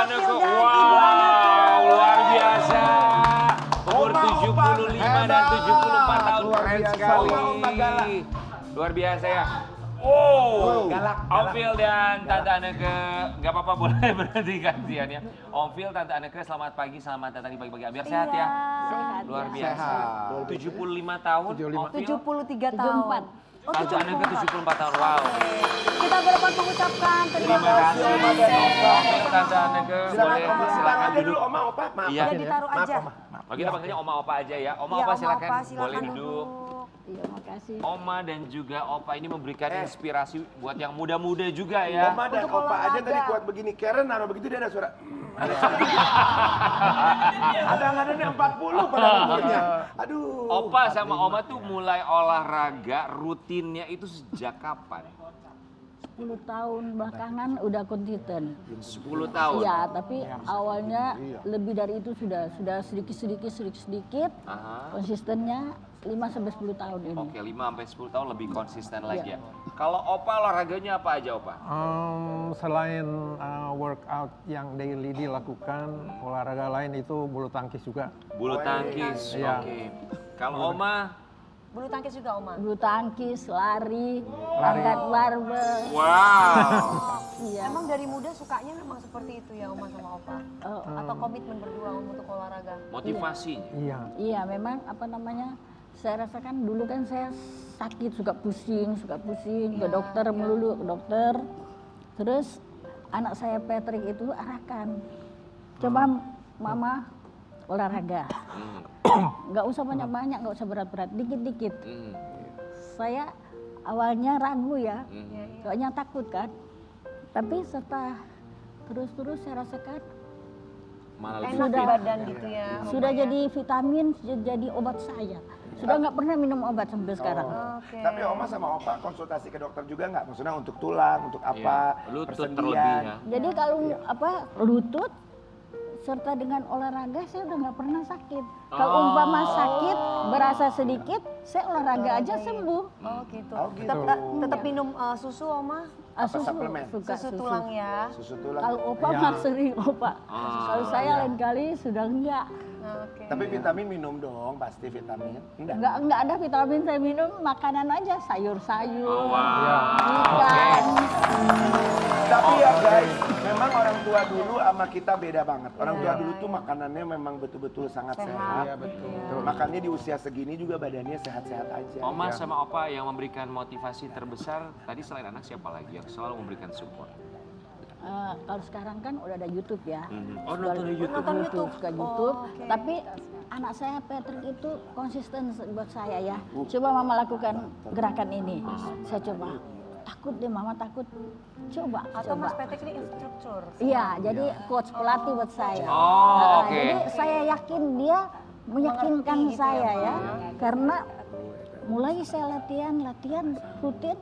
Aneke, wow, luar biasa. Umur 75 dan 74 tahun, keren sekali. Luar biasa ya. Oh, Om Phil dan Tante Aneke, nggak apa-apa boleh berhenti gantian ya. Om Phil, Tante Aneke, selamat pagi, selamat datang di pagi-pagi. Biar sehat ya. Sehat. Luar biasa. 75 tahun, Om Phil. 73 tahun. Oh, Tante Aneke 74 tahun, wow. Kita berempat mengucapkan terima Terima kasih. kasih. Om Phil, Tante Aneke, boleh silakan duduk. Oma, opa, maaf. Iya. Udah ditaruh aja. Oh, kita panggilnya Oma Opa aja ya. Oma Iya, Opa Oma silakan, Opa, silakan boleh duduk. Iya, makasih. Oma dan juga Opa ini memberikan inspirasi buat yang muda-muda juga ya. Oma dan Untuk opa aja olahraga. tadi kuat begini. Karen naruh begitu dia ada suara. Ada 40 pada umurnya. Aduh. Opa sama Oma tuh mulai olahraga rutinnya itu sejak kapan? 10 tahun belakangan udah konsisten. 10 tahun? Iya, tapi awalnya lebih dari itu sudah sedikit. Aha. Konsistennya 5-10 tahun ini. Oke, 5-10 tahun lebih konsisten lagi ya. Kalau Opa olahraganya apa aja Opa? Selain workout yang daily dilakukan, olahraga lain itu bulu tangkis juga. Bulu tangkis, Iya. oke. Kalau Oma? Bulu tangkis juga, Oma. Bulu tangkis, lari, angkat barbel. Wow. Iya. Emang dari muda sukanya memang seperti itu ya, Oma sama Opa? Oh, Atau komitmen berdua untuk olahraga? Motivasinya? Iya. iya, memang apa namanya? Saya rasakan dulu kan saya sakit, suka pusing ke dokter melulu, ke dokter. Terus anak saya Patrick itu arahkan, coba mama olahraga, nggak usah banyak-banyak, nggak usah berat-berat, dikit-dikit. Saya awalnya ragu ya, kayaknya takut kan. Tapi setelah terus saya rasakan Malah lebih Enak di Sudah. badan gitu ya. sudah Oma, ya? jadi vitamin, jadi obat saya. Sudah nggak pernah minum obat sampai sekarang. Oke. Tapi Oma sama opa konsultasi ke dokter juga nggak? Maksudnya untuk tulang, untuk apa? Iya, lutut persendian. terlebih ya. Jadi kalau lutut serta dengan olahraga saya udah nggak pernah sakit. Kalau Oh. umpama sakit berasa sedikit, saya olahraga aja sembuh. Oh gitu. Oh, gitu. Tetap minum susu, Oma? Apa suplemen? suka Susu tulang ya. Susu tulang. Kalau opa Ya. mah sering opa. Kalau saya lain kali sudah enggak. Oke. Tapi vitamin minum dong, pasti vitamin. Enggak. Enggak ada vitamin, saya minum makanan aja, sayur-sayur, Oh, wow. ikan. Tapi ya guys, memang orang tua dulu sama kita beda banget. Orang tua dulu tuh makanannya memang betul-betul sangat sehat. Iya, betul. Makanya di usia segini juga badannya sehat-sehat aja. Oma sama Opa yang memberikan motivasi terbesar tadi selain anak siapa lagi yang selalu memberikan support? Kalau sekarang kan udah ada YouTube ya. Oh, nonton di YouTube. Nonton YouTube. Suka YouTube. oke. Tapi anak saya Patrick itu konsisten buat saya ya. Coba mama lakukan gerakan ini. Saya coba. Takut deh mama, takut. Coba. Atau coba. Mas Patrick ini instruktur? Iya, jadi coach pelatih buat saya. Oh, oke. Jadi saya yakin dia meyakinkan Mengerti gitu saya ya, ya. Karena mulai saya latihan rutin,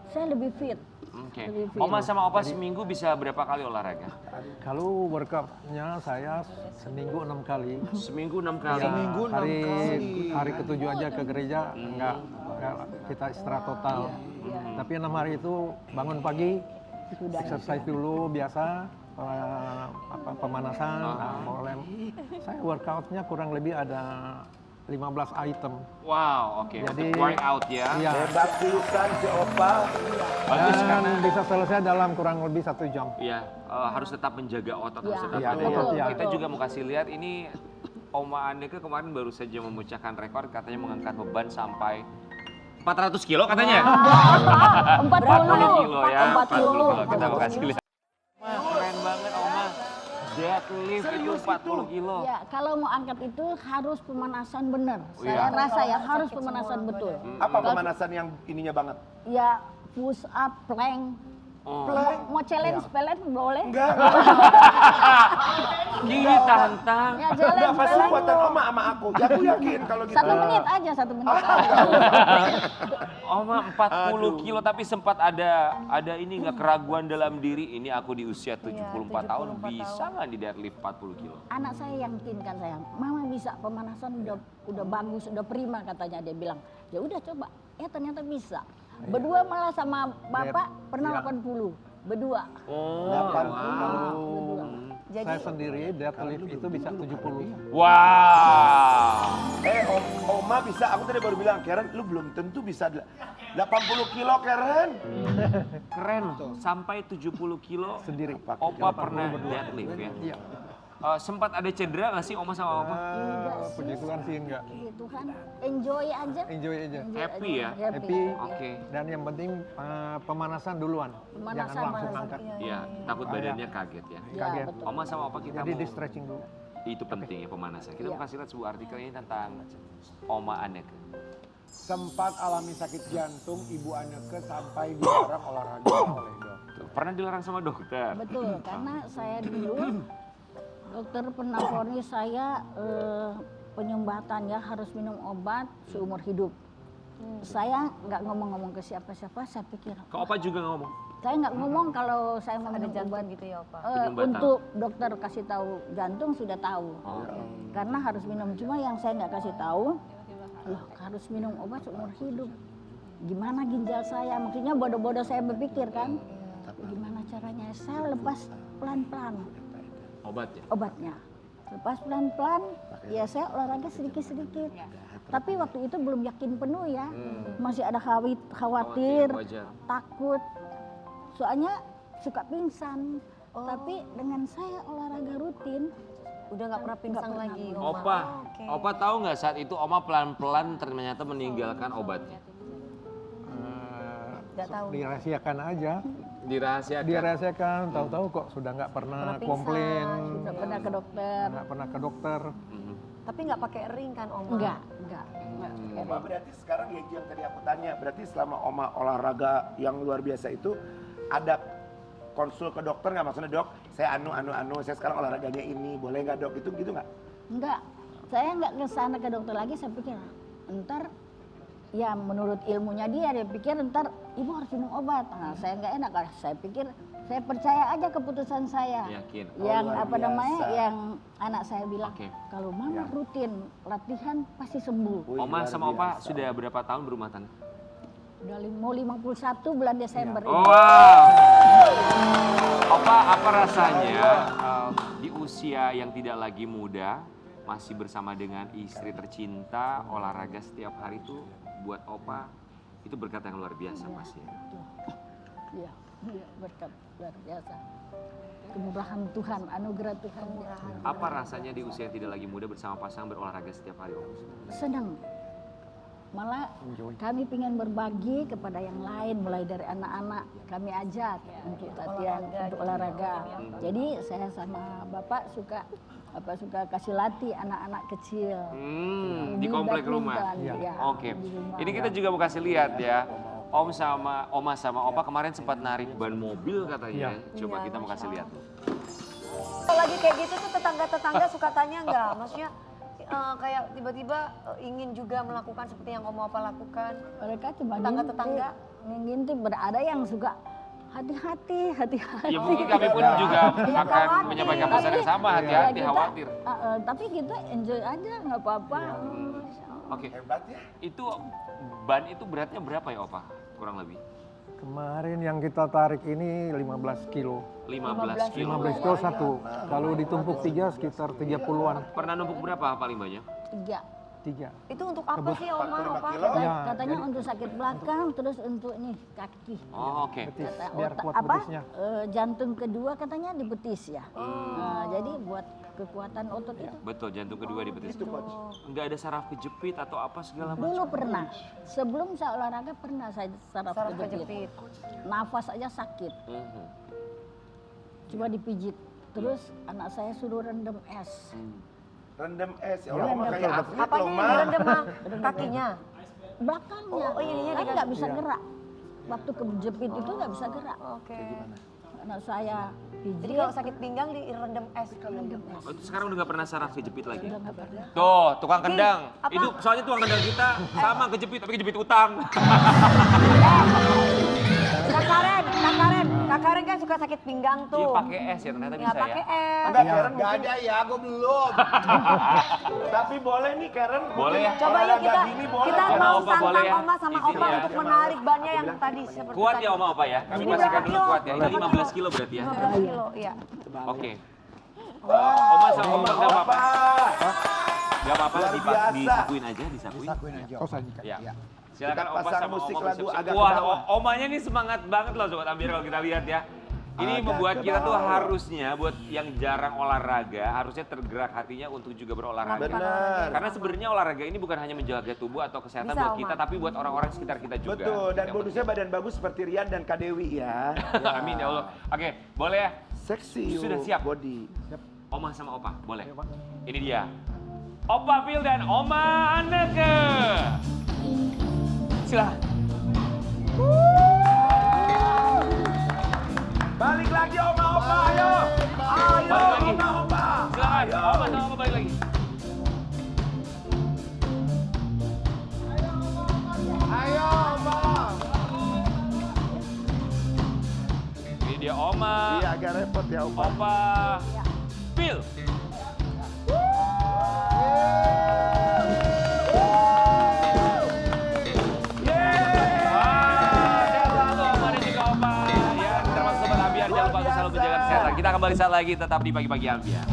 saya lebih fit. Oke. Lebih fit. Oma sama Opa seminggu bisa berapa kali olahraga? Kalau workoutnya saya seminggu 6 kali. Seminggu 6 kali. Hari ketujuh aja ke gereja, enggak kita istirahat total. Tapi 6 hari itu bangun pagi, exercise dulu biasa, pemanasan, mulai. Saya workoutnya kurang lebih ada 15 item. Wow, oke. Jadi- Untuk workout ya. Iya. Hebat pisan si opa. Bagus Dan karena bisa selesai dalam kurang lebih 1 jam. ya harus tetap menjaga otot, harus Iya, tetap iya, ada betul, ya. iya. Kita juga mau kasih lihat ini Oma Aneke kemarin baru saja memecahkan rekor, katanya mengangkat beban sampai 400 kilo katanya. 40 kilo ya. 40 kilo. Kita mau kasih lihat. Wah, keren banget Oma. Deadlift itu 40 kilo. Ya, kalau mau angkat itu harus pemanasan benar. Oh, Saya iya. rasa ya harus pemanasan betul. Apa pemanasan yang ininya banget? Ya push up, plank. Oh. Mau challenge pelet boleh? Enggak. Gini tantang. Ya Enggak challenge pasti pelet. buatan oma sama aku. Ya aku yakin kalau gitu. 1 menit aja, 1 menit aja. Oma 40 kilo tapi sempat ada ini nggak keraguan dalam diri, ini aku di usia 74 tahun 74 bisa nggak di deadlift 40 kilo? Anak saya yakinkan saya, mama bisa, pemanasan udah bagus, udah prima katanya, dia bilang. Ya udah coba, ya ternyata bisa. Berdua malah sama bapak pernah Iya. 80, berdua. Oh, 80. Berdua. Jadi Saya sendiri deadlift itu bisa 70. Wow. Oma bisa, aku tadi baru bilang, Karen lu belum tentu bisa 80 kilo Karen. Keren tuh. Sampai 70 kilo Sendiri. Opa pernah deadlift ya. Iya. Sempat ada cedera nggak sih Oma sama Opa? Puji Tuhan sih enggak. Puji Tuhan, enjoy aja. Enjoy aja. Happy ya? Happy. Oke. Dan yang penting pemanasan duluan. Pemanasan, Jangan langsung pemanasan, angkat. Iya, takut badannya kaget ya. Ya, Kaget. betul. Oma sama Opa kita Jadi mau di stretching dulu. itu penting ya pemanasan. Kita Iya. mau kasih lihat sebuah artikel ini tentang Oma Anneke. Sempat alami sakit jantung, Ibu Anneke sampai dilarang olahraga oleh dokter. Tuh, pernah dilarang sama dokter. Betul, karena saya dulu dokter pernah vonis saya penyumbatan ya harus minum obat seumur hidup. Saya nggak ngomong-ngomong ke siapa-siapa, saya pikir Ke Opa juga ngomong. saya nggak ngomong kalau saya mau ada minum jantung obat. gitu ya, Opa. Penyumbatan. Untuk dokter kasih tahu jantung sudah tahu, Oke. karena harus minum. Cuma yang saya nggak kasih tahu, loh harus minum obat seumur hidup. Gimana ginjal saya? Maksudnya bodoh-bodoh saya berpikir kan, gimana caranya? Saya lepas pelan-pelan Obat ya? obatnya. Lepas pelan-pelan, ya saya olahraga sedikit-sedikit. Tapi waktu itu belum yakin penuh ya, masih ada khawatir, Wajar. takut. Soalnya suka pingsan. Tapi dengan saya olahraga rutin, Udah nggak pernah pingsan pernah. lagi. Opa, Oke. Opa tahu nggak saat itu Oma pelan-pelan ternyata meninggalkan obatnya? Nggak tahu. Dirahasiakan aja. Dirahasiakan. Dirahasiakan. Tahu-tahu kok sudah nggak pernah Pernah komplain. nggak pernah ke dokter. Nggak pernah ke dokter. Mhm. Tapi nggak pakai ring kan, Oma? Enggak. Oma berarti sekarang ya yang tadi aku tanya, berarti selama Oma olahraga yang luar biasa itu ada konsul ke dokter nggak? Maksudnya dok, saya saya sekarang olahraganya ini, boleh nggak dok? Itu gitu nggak? Enggak. Saya nggak ke sana ke dokter lagi, saya pikir ntar ya menurut ilmunya dia pikir ntar ibu harus minum obat. Nah, saya nggak enak, saya pikir saya percaya aja keputusan saya. Yakin. Yang luar apa namanya, biasa. yang anak saya bilang Oke. kalau mama rutin latihan pasti sembuh. Wih, Oma luar sama Opa biasa. sudah berapa tahun berumah tangga? Udah mau 51 bulan Desember ini. Oh, wow. Opa, apa rasanya di usia yang tidak lagi muda masih bersama dengan istri tercinta, olahraga setiap hari itu buat Opa itu berkat yang luar biasa pasti. Iya, iya, berkat luar biasa. Kemurahan Tuhan, anugerah Tuhan. Apa rasanya di usia yang tidak lagi muda bersama pasangan berolahraga setiap hari, Om? Senang. Malah kami ingin berbagi kepada yang lain, mulai dari anak-anak kami ajak untuk latihan, untuk olahraga. Jadi saya sama Bapak suka kasih latih anak-anak kecil. Di komplek rumah. badminton, ya, Oke. di rumah. Ini kita juga mau kasih lihat ya. Oma sama Opa kemarin sempat narik ban mobil katanya. Coba kita mau kasih lihat. Kalau lagi kayak gitu tuh tetangga-tetangga suka tanya nggak? Maksudnya kayak tiba-tiba ingin juga melakukan seperti yang Oma Opa lakukan. Mereka cuma Tetangga-tetangga. ngintip, ada yang suka hati-hati. Ya mungkin kami pun juga akan menyampaikan pesan yang sama, hati-hati, kita, khawatir. tapi kita enjoy aja, nggak apa-apa. Oke, Hebat ya. itu ban itu beratnya berapa ya Opa? Kurang lebih? Kemarin yang kita tarik ini 15 kilo. 15 kilo. 15 kilo satu. Kalau ditumpuk 3 sekitar 30-an. Pernah numpuk berapa paling banyak? 3. Itu untuk apa sih Oma, 45 Opa? kilo. Ya, Katanya untuk sakit belakang, terus untuk nih kaki. Oh, oke. betis, Kata biar otak kuat apa? betisnya. Jantung kedua katanya di betis ya. Nah, jadi buat kekuatan otot itu. Betul, jantung kedua di betis. Enggak ada saraf kejepit atau apa segala macam. Dulu pernah, sebelum saya olahraga pernah saya saraf Saraf kejepit. kejepit. Nafas aja sakit, Mhm. cuma dipijit. Terus anak saya suruh rendam es. Rendam es, ya Allah, Oma kayak atlet Apanya loh, yang Ma. direndam, Ma? Kakinya? Belakangnya, Oh, ininya kan dikasih. nggak bisa gerak. Waktu kejepit itu nggak bisa gerak. Oke. Anak saya Jadi pijit, kalau sakit pinggang direndam es. rendam es. Oh, itu sekarang udah nggak pernah saraf kejepit lagi. Udah nggak pernah. Tuh, tukang kendang. apa? Itu soalnya tukang kendang kita sama kejepit, tapi kejepit utang. Kak Karen kan suka sakit pinggang Dia tuh. pakai es ya ternyata Ya bisa pakai ya. es. Enggak, Ya, Karen nggak mungkin. ada ya, gue belum. Tapi boleh nih Karen. Boleh ya. Coba yuk olahraga kita gini boleh. kita Oma, mau Opa, boleh tantang ya? Oma sama Itu Opa ya. untuk menarik bannya yang tadi seperti Kuat tadi. ya Oma Opa ya. Kami Ini pastikan berapa dulu kilo? kuat ya. Ini 15 kilo berarti ya. 15 kilo, iya. Oke. Oma sama Oma nggak apa-apa. Opa. Nggak apa-apa, Luar biasa. disakuin aja, disakuin. Sakuin aja. Oh, Sandika. Ya. Kita Silakan Opa pasang sama musik Oma lagu bersiap-siap. agak Wah, ke bawah. Omanya nih semangat banget loh Sobat Ambiar kalau kita lihat ya. Ini Agak membuat ke kita tuh bawah. harusnya buat yang jarang olahraga, harusnya tergerak hatinya untuk juga berolahraga. Benar. Karena sebenarnya olahraga ini bukan hanya menjaga tubuh atau kesehatan Bisa, buat Oma. kita, tapi buat orang-orang sekitar kita juga. Betul, dan Yang bonusnya badan bagus seperti Rian dan Kak Dewi ya. penting. Amin ya Allah. Oke, boleh ya? Seksi yuk, Sudah siap? body. Oma sama Opa, boleh? Ini dia. Opa Phil dan Oma Anneke. Silahkan. Balik lagi Oma, ayo. Ayo Balik lagi. Oma. Silahkan, Ayo. Oma sama Opa balik lagi. Ayo Oma. Ini dia Oma, Iya agak repot ya Oma. Opa, Phil. Wah, sehat selalu Oma dan juga Opa. Ya, termasuk Sobat Ambiar, jangan lupa untuk selalu menjaga kesehatan. Kita kembali saat lagi tetap di Pagi-Pagi Ambiar.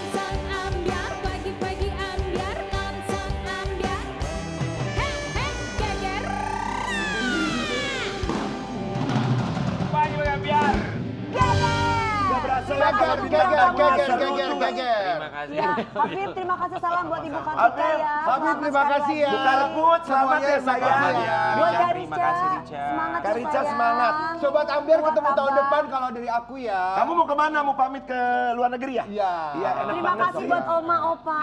Sang ambiar, pagi-pagi ambiarkan sang ambiar. Hei, hei, geger. Pagi-Pagi Ambiar. Gak berasa lagi. Geger, Terima kasih. Ya, Habib terima kasih salam buat Ibu Kartika Habib, ya. Habib, Selamat terima sekali kasih lagi. ya. Bukan rebut, selamat ya sayang. Selamat ya. Buat Richard, Kak terima Rica, kasih Richard. semangat Kak ya, Rica, sayang. semangat. Sobat Ambiar Kuat ketemu tahun abang. depan kalau dari aku ya. Kamu mau kemana? Mau pamit ke luar negeri ya? Iya. Iya, enak Terima banget kasih sih. buat Oma Opa.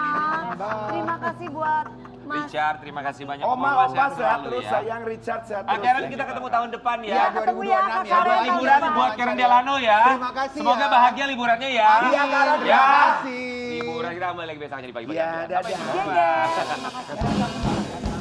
Terima kasih buat Mas. Richard, terima kasih banyak. Oma, Opa, Opa sehat selalu terus ya. sayang, Richard sehat terus. Karen ya. kita ketemu tahun depan ya. Iya, Ketemu ya, 2026 Kak ya. Karen. Buat Liburan buat Karen Delano ya. Terima kasih Semoga ya. bahagia liburannya ya. Iya, Karen, Ya. terima kasih. Liburan kita kembali lagi besok aja di pagi-pagi. Iya, Ambiar. dadah. Sampai jumpa. Geger. Terima kasih.